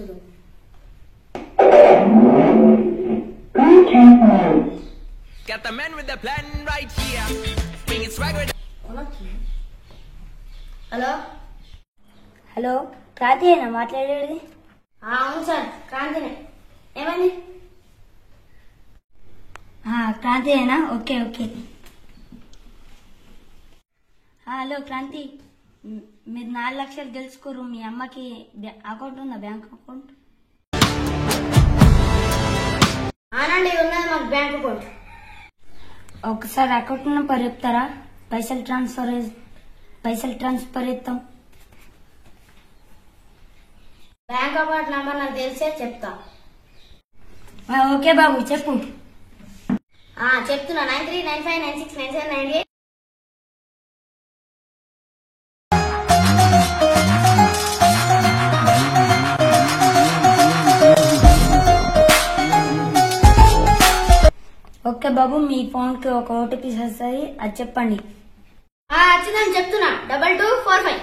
చూడు. Got the man with the plan right here. Bring it swag with. Hello hello క్రాంతియేనా మాట్లాడేది? అవును sir, క్రాంతినే. ఏమైంది? క్రాంతియేనా? Okay okay. హలో క్రాంతి, మీరు 4 లక్షలు గెలుచుకోరు. మీ అమ్మకి అకౌంట్ ఉందా? Bank account? అవునండి, ఉన్నది మాకు బ్యాంక్ అకౌంట్. ఒకసారి అకౌంట్ నెంబర్ చెప్తారా? పైసలు ట్రాన్స్ఫర్ చేస్తాం. బ్యాంక్ అకౌంట్ నంబర్ నాకు తెలిసే చెప్తా. ఓకే బాబు చెప్పు. చెప్తున్నా. 9395969798. ఓకే బాబు, మీ ఫోన్ కి ఒక ఓటీపీ వస్తుంది, అది చెప్పండి. వచ్చిందని చెప్తున్నా. 2245.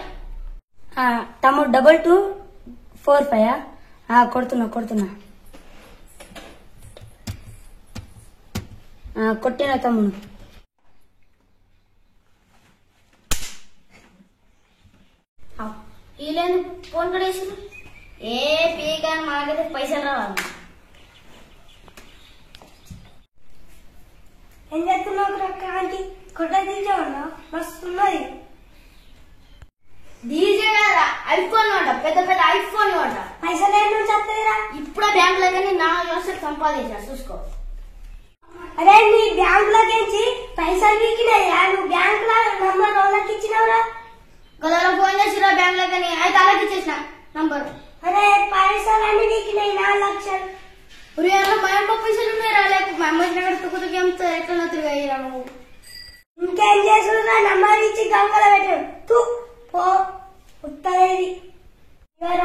తమ్ముడు 2245. కొడుతున్నా కొట్టిన తమ్ముడు. వీళ్ళేందుకు ఫోన్ కడేసి ఏ పీకా మాకైతే పైసలు రావాలి. ఏం చేస్తున్నావు క్రాంతి? కొట్ట తీసేవన్నా మస్తున్నది. డీజే ఐఫోన్ అంట, పెద్ద పెద్ద ఐఫోన్ అంట. పైసలు ఏం నుంచి వస్తాయిరా? ఇప్పుడే బ్యాంక్ లోకి 4 లక్షలు సంపాదించా, చూసుకో. అరే నీ బ్యాంక్ లోకి పైసలు వీకినాయా? నువ్వు బ్యాంక్ లో నంబర్ వాళ్ళకి ఇచ్చినవరా? గదలో ఫోన్ చేసిరా బ్యాంక్ లోకి, అయితే అలాగే ఇచ్చేసిన నంబర్. అరే పైసలు అన్ని వీకినాయి 4 లక్షలు. మా అమ్మ పైసలు ఉన్నాయి రాలేక మా అమ్మ తుక్కుతుకేంతో ఎట్లా తిరిగా నువ్వు. ఇంకేం చేసుకున్నా నంబర్ ఇచ్చి గంగలో పెట్టాడు. తూ పో ఉత్తరేది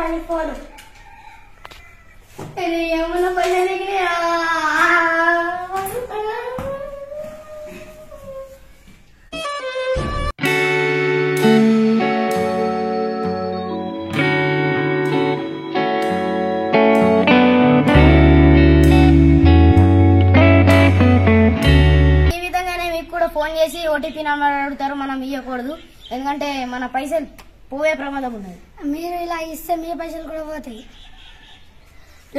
అని ఫోన్. ఏమన్నా పైసలు ఫోన్ చేసి ఓటీపీ నెంబర్ అడుగుతారు, మనం ఇవ్వకూడదు. ఎందుకంటే మన పైసలు పోయే ప్రమాదం ఉన్నది. మీరు ఇలా ఇస్తే మీ పైసలు కూడా పోతాయి.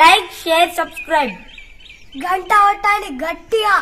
లైక్, షేర్, సబ్స్క్రైబ్, గంట కొట్టండి గట్టిగా.